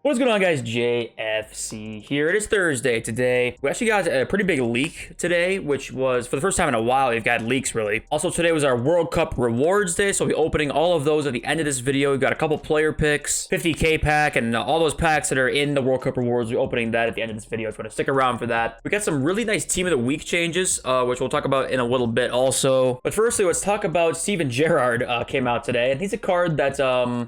What's going on, guys? JFC here. It is Thursday today. We actually got a pretty big leak today, which was for the first time in a while. We've got leaks, really. Also, today was our World Cup rewards day, so we'll be opening all of those at the end of this video. We've got a couple player picks, 50k pack, and all those packs that are in the World Cup rewards. We're opening that at the end of this video, so I'm going to stick around for that. We got some really nice Team of the Week changes, which we'll talk about in a little bit also. But firstly, let's talk about Steven Gerrard came out today, and he's a card that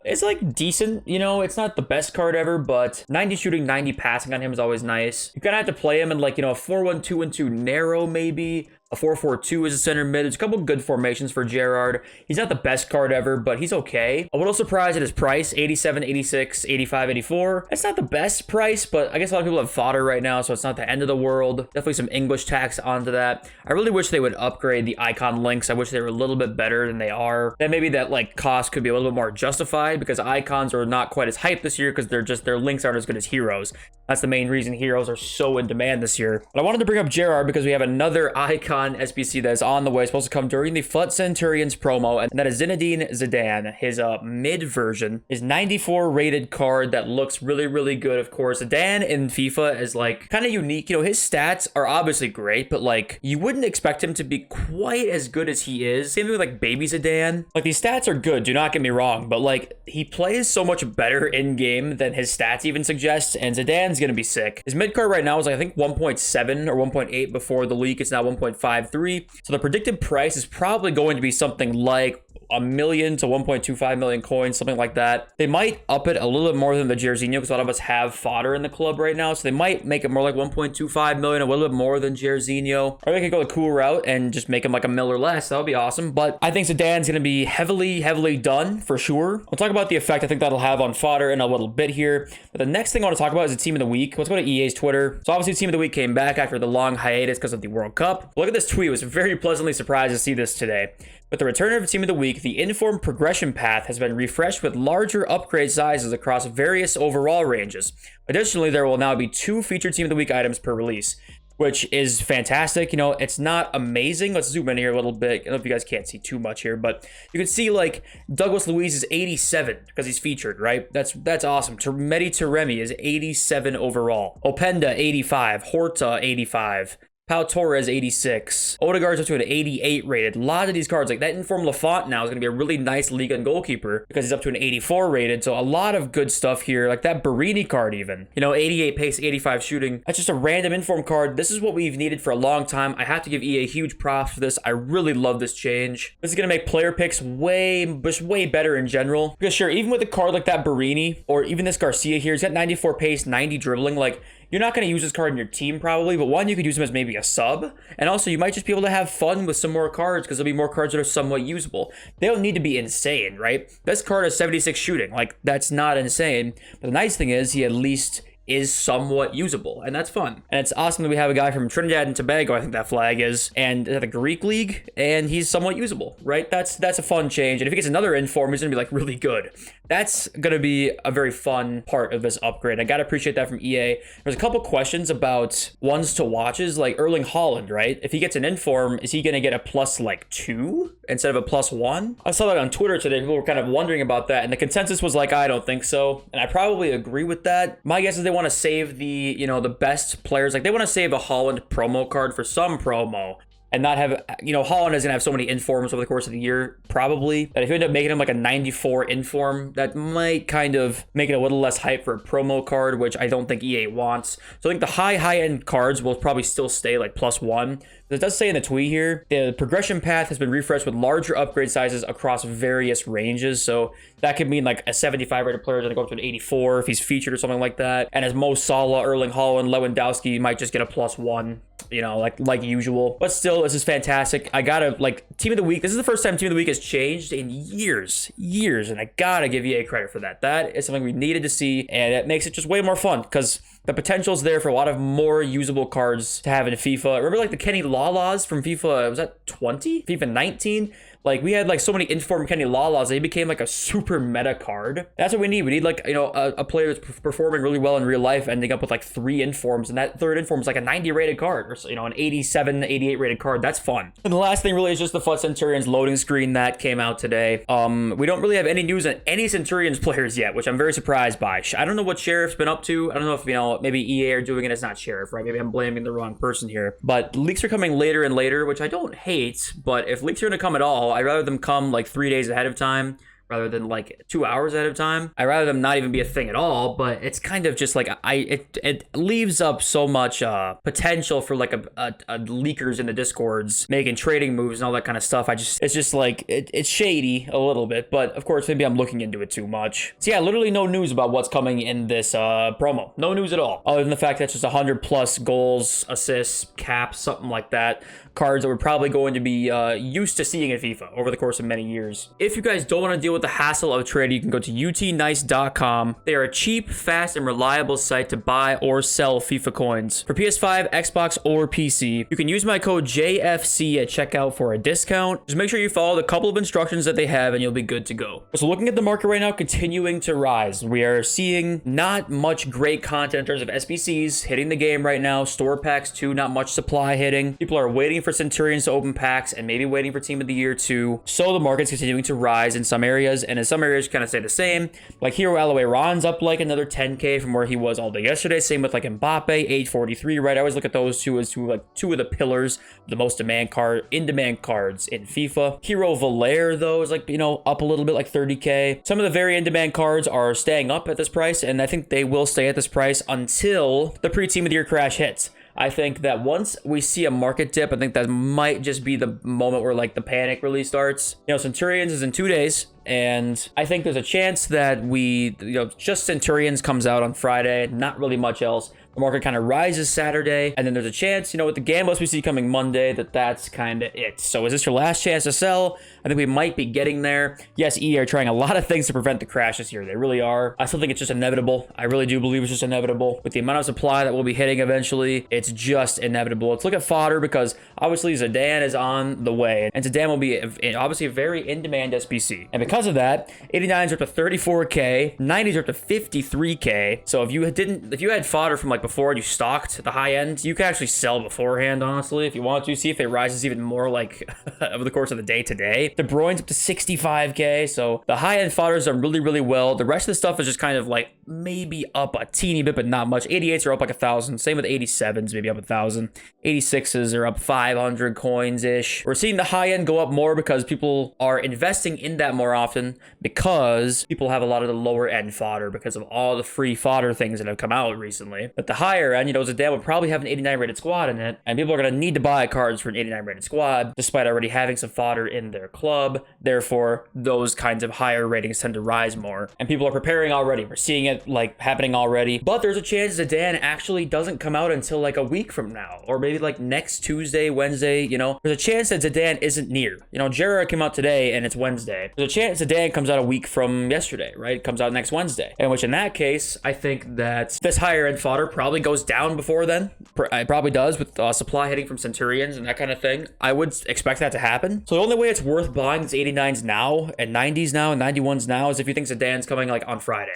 is like decent. You know, it's not the best card ever, but 90 shooting, 90 passing on him is always nice. You kind of have to play him in like, you know, a 4-1-2-1-2 narrow maybe. A 4-4-2 is a center mid. There's a couple good formations for Gerrard. He's not the best card ever, but he's okay. A little surprised at his price, 87, 86, 85, 84. That's not the best price, but I guess a lot of people have Fodder right now, so it's not the end of the world. Definitely some English tax onto that. I really wish they would upgrade the icon links. I wish they were a little bit better than they are. Then maybe that like cost could be a little bit more justified because icons are not quite as hyped this year because their links aren't as good as heroes. That's the main reason heroes are so in demand this year. But I wanted to bring up Gerrard because we have another icon SBC that is on the way. It's supposed to come during the FUT Centurions promo, and that is Zinedine Zidane. His mid version, his 94 rated card that looks really, really good. Of course, Zidane in FIFA is like kind of unique. You know, his stats are obviously great, but like you wouldn't expect him to be quite as good as he is. Same thing with like baby Zidane. Like these stats are good, do not get me wrong, but like he plays so much better in game than his stats even suggest, and Zidane's gonna be sick. His mid card right now is like, I think 1.7 or 1.8 before the leak. It's now 1.53. So the predicted price is probably going to be something like $1 million to 1.25 million coins, something like that. They might up it a little bit more than the Jairzinho because a lot of us have Fodder in the club right now. So they might make it more like 1.25 million, a little bit more than Jairzinho. Or they could go the cool route and just make him like $1 million or less. That would be awesome. But I think Zidane's going to be heavily done for sure. We'll talk about the effect I think that'll have on Fodder in a little bit here. But the next thing I want to talk about is the Team of the Week. Let's go to EA's Twitter. So obviously Team of the Week came back after the long hiatus because of the World Cup. Look at this tweet. I was very pleasantly surprised to see this today. With the return of Team of the Week, the informed progression path has been refreshed with larger upgrade sizes across various overall ranges. Additionally, there will now be 2 featured Team of the Week items per release, which is fantastic. You know, it's not amazing. Let's zoom in here a little bit. I don't know if you guys can't see too much here, but you can see like Douglas Luiz is 87 because he's featured, right? That's awesome. Mehdi Taremi is 87 overall. Openda 85, Horta 85. Pau Torres 86. Odegaard's up to an 88 rated. A lot of these cards, like that Inform Lafont now is going to be a really nice Liga and goalkeeper because he's up to an 84 rated. So a lot of good stuff here. Like that Barini card even. You know, 88 pace, 85 shooting. That's just a random Inform card. This is what we've needed for a long time. I have to give EA huge props for this. I really love this change. This is going to make player picks way better in general. Because sure, even with a card like that Barini or even this Garcia here, he's got 94 pace, 90 dribbling. Like, you're not going to use this card in your team probably, but one, you could use him as maybe a sub. And also, you might just be able to have fun with some more cards because there'll be more cards that are somewhat usable. They don't need to be insane, right? This card has 76 shooting. Like, that's not insane. But the nice thing is he at least is somewhat usable, and that's fun. And it's awesome that we have a guy from Trinidad and Tobago, I think that flag is, and the Greek league, and he's somewhat usable, right? That's a fun change. And if he gets another inform, he's gonna be like really good. That's gonna be a very fun part of this upgrade. I gotta appreciate that from EA. There's a couple questions about ones to watches, like Erling Haaland, right? If he gets an inform, is he gonna get a plus like 2 instead of a plus 1? I saw that on Twitter today. People were kind of wondering about that, and the consensus was like, I don't think so. And I probably agree with that. My guess is they want to save the, you know, the best players. Like they want to save a Haaland promo card for some promo and not have, you know, Haaland is going to have so many informs over the course of the year, probably, that if you end up making him like a 94 inform, that might kind of make it a little less hype for a promo card, which I don't think EA wants. So I think the high-end cards will probably still stay like +1. It does say in the tweet here, the progression path has been refreshed with larger upgrade sizes across various ranges. So that could mean like a 75 rated player is going to go up to an 84 if he's featured or something like that. And as Mo Salah, Erling Haaland, Lewandowski might just get a +1, you know, like usual. But still, this is fantastic. I gotta, like, Team of the Week. This is the first time Team of the Week has changed in years. And I gotta give EA credit for that. That is something we needed to see, and it makes it just way more fun because the potential's there for a lot of more usable cards to have in FIFA. Remember like the Kenny Lalas from FIFA, was that 20? FIFA 19? Like, we had, like, so many informed Kenny Lalas, they became, like, a super meta card. That's what we need. We need, like, you know, a player that's performing really well in real life, ending up with, like, 3 informs, and that third inform is, like, a 90 rated card, or, you know, an 87, 88 rated card. That's fun. And the last thing really is just the FUT Centurions loading screen that came out today. We don't really have any news on any Centurions players yet, which I'm very surprised by. I don't know what Sheriff's been up to. I don't know if, you know, maybe EA are doing it as not Sheriff, right? Maybe I'm blaming the wrong person here. But leaks are coming later and later, which I don't hate, but if leaks are going to come at all, I'd rather them come like 3 days ahead of time rather than like 2 hours ahead of time. I'd rather them not even be a thing at all, but it's kind of just like it leaves up so much potential for like a leakers in the discords making trading moves and all that kind of stuff. It's just like it's shady a little bit, but of course maybe I'm looking into it too much. So yeah, literally no news about what's coming in this promo. No news at all, other than the fact that it's just 100 plus goals, assists, caps, something like that. Cards that we're probably going to be used to seeing in FIFA over the course of many years. If you guys don't want to deal with the hassle of trading, you can go to utnice.com. They are a cheap, fast, and reliable site to buy or sell FIFA coins for PS5, Xbox, or PC. You can use my code JFC at checkout for a discount. Just make sure you follow the couple of instructions that they have and you'll be good to go. So looking at the market right now, continuing to rise. We are seeing not much great content in terms of SBCs hitting the game right now. Store packs too, not much supply hitting. People are waiting for Centurions to open packs and maybe waiting for Team of the Year too. So the market's continuing to rise in some areas, and in some areas kind of stay the same. Like Hero Ron's up like another 10k from where he was all day yesterday. Same with like Mbappe, 843, right? I always look at those two as two of the pillars, the most in-demand cards in FIFA. Hero Valère though is like, you know, up a little bit, like 30k. Some of the very in-demand cards are staying up at this price, and I think they will stay at this price until the pre-Team of the Year crash hits. I think that once we see a market dip, I think that might just be the moment where like the panic really starts. You know, Centurions is in 2 days, and I think there's a chance that just Centurions comes out on Friday, not really much else. The market kind of rises Saturday, and then there's a chance, you know, with the gamblers we see coming Monday, that's kind of it. So is this your last chance to sell? I think we might be getting there. Yes, EA are trying a lot of things to prevent the crash this year. They really are. I still think it's just inevitable. I really do believe it's just inevitable. With the amount of supply that we'll be hitting eventually, it's just inevitable. Let's look at Fodder, because obviously Zidane is on the way, and Zidane will be obviously a very in-demand SBC. And because of that, 89s are up to 34k, 90s are up to 53k. So if you had Fodder from like before and you stocked the high end, you can actually sell beforehand, honestly, if you want to. See if it rises even more like over the course of the day today. De Bruyne's up to 65k, so the high end Fodders are really, really well. The rest of the stuff is just kind of like maybe up a teeny bit, but not much. 88s are up like 1,000. Same with 87s, maybe up 1,000. 86s are up 500 coins-ish. We're seeing the high end go up more because people are investing in that more often, because people have a lot of the lower end fodder because of all the free fodder things that have come out recently. But the higher end, you know, Zidane would probably have an 89 rated squad in it, and people are going to need to buy cards for an 89 rated squad despite already having some fodder in their club. Therefore, those kinds of higher ratings tend to rise more, and people are preparing already. We're seeing it like happening already. But there's a chance Zidane actually doesn't come out until like a week from now, or maybe like next Tuesday, Wednesday. You know, there's a chance that Zidane isn't near. You know, Gerrard came out today and it's Wednesday. There's a chance Zidane comes out a week from yesterday, right? It comes out next Wednesday, in which in that case, I think that this higher end fodder probably goes down before then. It probably does, with supply hitting from Centurions and that kind of thing. I would expect that to happen. So the only way it's worth buying these 89s now and 90s now and 91s now is if you think Zidane's coming like on Friday.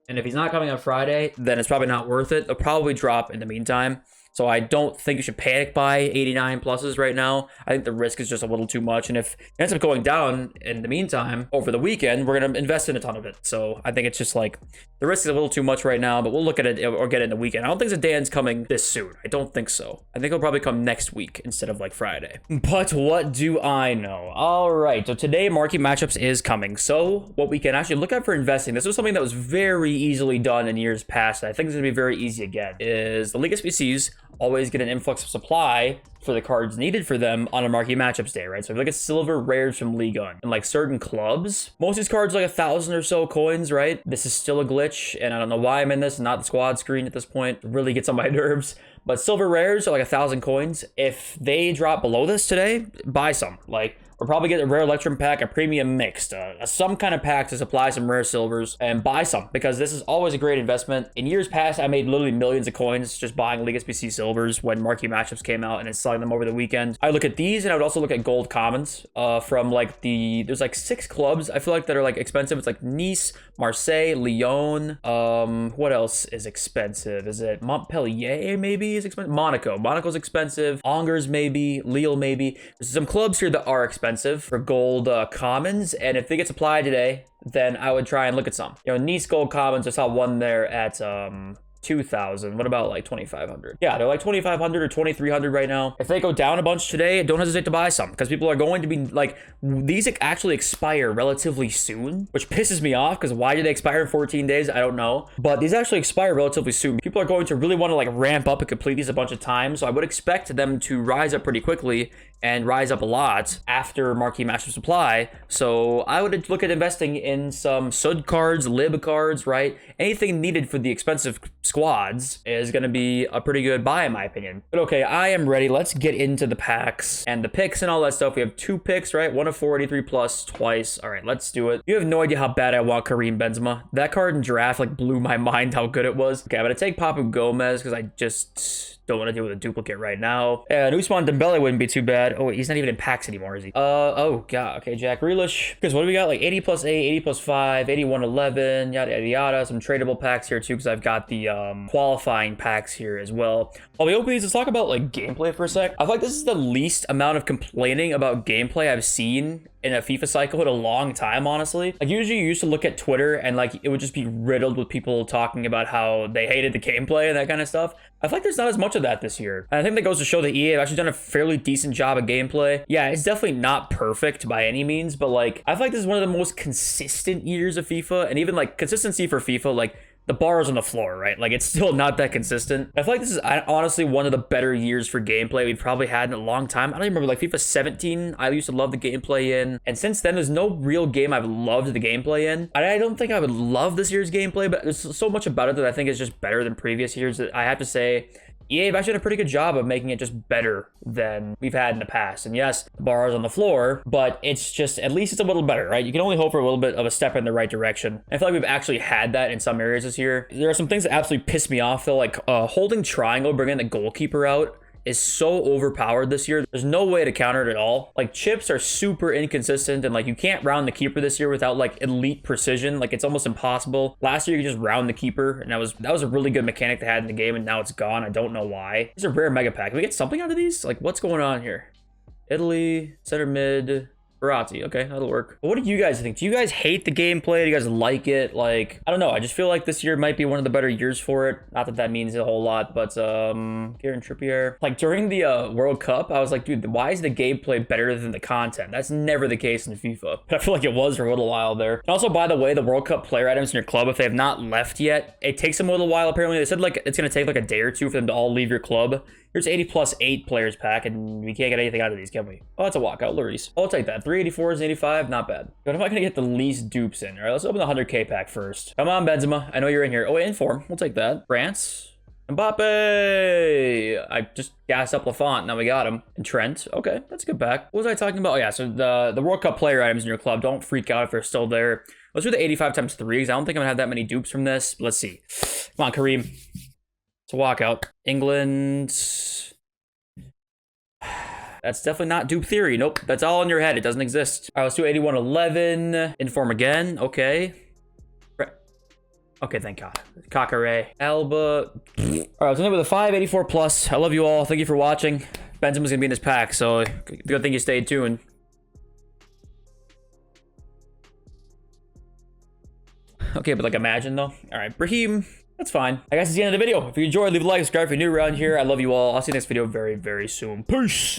And if he's not coming on Friday, then it's probably not worth it. It'll probably drop in the meantime. So I don't think you should panic buy 89 pluses right now. I think the risk is just a little too much. And if it ends up going down in the meantime, over the weekend, we're going to invest in a ton of it. So I think it's just like the risk is a little too much right now, but we'll look at it or get it in the weekend. I don't think Zidane's coming this soon. I don't think so. I think he'll probably come next week instead of like Friday. But what do I know? All right. So today, marquee matchups is coming. So what we can actually look at for investing, this was something that was very easily done in years past. I think it's going to be very easy again, is the League SBCs always get an influx of supply for the cards needed for them on a marquee matchups day, right? So if you look at silver rares from League One and like certain clubs, most of these cards are like 1,000 or so coins, right? This is still a glitch, and I don't know why I'm in this, not the squad screen at this point. It really gets on my nerves. But silver rares are like 1,000 coins. If they drop below this today, buy some. Like, we'll probably get a rare Electrum pack, a premium mixed, some kind of pack to supply some rare silvers, and buy some, because this is always a great investment. In years past, I made literally millions of coins just buying League SBC silvers when marquee matchups came out and then selling them over the weekend. I look at these, and I would also look at gold commons from like there's like 6 clubs I feel like that are like expensive. It's like Nice, Marseille, Lyon. What else is expensive? Is it Montpellier maybe is expensive? Monaco's expensive. Angers maybe. Lille maybe. There's some clubs here that are expensive for gold commons, and if they get supplied today, then I would try and look at some. You know, Nice gold commons, I saw one there at 2,000. What about like 2,500? Yeah, they're like 2,500 or 2,300 right now. If they go down a bunch today, don't hesitate to buy some, because people are going to be like, these actually expire relatively soon, which pisses me off, because why do they expire in 14 days? I don't know, but these actually expire relatively soon. People are going to really want to like ramp up and complete these a bunch of times, so I would expect them to rise up pretty quickly and rise up a lot after marquee matchup supply. So I would look at investing in some SUD cards, lib cards, right? Anything needed for the expensive squads is going to be a pretty good buy in my opinion. But okay, I am ready. Let's get into the packs and the picks and all that stuff. We have 2 picks, right? One of 483 plus twice. All right, let's do it. You have no idea how bad I want Karim Benzema. That card in draft like blew my mind how good it was. Okay, I'm going to take Papu Gomez because I just don't want to deal with a duplicate right now. And Ousmane Dembele wouldn't be too bad. Oh, wait, he's not even in packs anymore, is he? Oh, God. Okay, Jack Grealish. Because what do we got? Like 80 plus 8, 80 plus 5, 81, 11, yada, yada, yada. Some tradable packs here, too, because I've got the qualifying packs here as well. While we open these, let's talk about, like, gameplay for a sec. I feel like this is the least amount of complaining about gameplay I've seen in a FIFA cycle in a long time, honestly. Like, usually you used to look at Twitter and, like, it would just be riddled with people talking about how they hated the gameplay and that kind of stuff. I feel like there's not as much of that this year. And I think that goes to show that EA have actually done a fairly decent job of gameplay. Yeah, it's definitely not perfect by any means, but, like, I feel like this is one of the most consistent years of FIFA, and even, like, consistency for FIFA, like, the bar is on the floor, right? Like, it's still not that consistent. I feel like this is honestly one of the better years for gameplay we've probably had in a long time. I don't even remember, like, FIFA 17, I used to love the gameplay in. And since then, there's no real game I've loved the gameplay in. I don't think I would love this year's gameplay, but there's so much about it that I think is just better than previous years that I have to say, EA have actually done a pretty good job of making it just better than we've had in the past. And yes, the bar is on the floor, but it's just, at least it's a little better, right? You can only hope for a little bit of a step in the right direction. I feel like we've actually had that in some areas this year. There are some things that absolutely piss me off though, like holding triangle, bringing the goalkeeper out is so overpowered this year. There's no way to counter it at all. Like, chips are super inconsistent, and like you can't round the keeper this year without like elite precision. Like, it's almost impossible. Last year you could just round the keeper, and that was a really good mechanic they had in the game, and now it's gone. I don't know why. These are rare mega pack. Can we get something out of these? Like, what's going on here? Italy, center mid, Verratti. Okay, that'll work. But what do you guys think? Do you guys hate the gameplay? Do you guys like it? Like, I don't know. I just feel like this year might be one of the better years for it. Not that that means a whole lot, but Kieran Trippier. Like, during the World Cup, I was like, dude, why is the gameplay better than the content? That's never the case in FIFA. But I feel like it was for a little while there. And also, by the way, the World Cup player items in your club, if they have not left yet, it takes them a little while, apparently. They said, like, it's going to take, like, a day or two for them to all leave your club. Here's 80 plus 8 players pack, and we can't get anything out of these, can we? Oh, that's a walkout. Lloris. I'll take that. 384s and 85, not bad. But am I going to get the least dupes in? All right, let's open the 100K pack first. Come on, Benzema. I know you're in here. Oh, wait, in form. We'll take that. France. Mbappe. I just gassed up Lafont. Now we got him. And Trent. Okay, that's a good pack. What was I talking about? Oh, yeah, so the World Cup player items in your club. Don't freak out if they're still there. Let's do the 85 times 3, because I don't think I'm going to have that many dupes from this. Let's see. Come on, Kareem. It's a walkout. England. That's definitely not dupe theory. Nope. That's all in your head. It doesn't exist. All right, let's do 81-11. Inform again. Okay. Okay, thank God. Kakare. Alba. All right, let's end with a 584 plus. I love you all. Thank you for watching. Benzema's going to be in this pack, so good thing you stayed tuned. Okay, but like imagine though. All right, Brahim. That's fine. I guess it's the end of the video. If you enjoyed, leave a like, subscribe if you're new around here. I love you all. I'll see you next video very, very soon. Peace.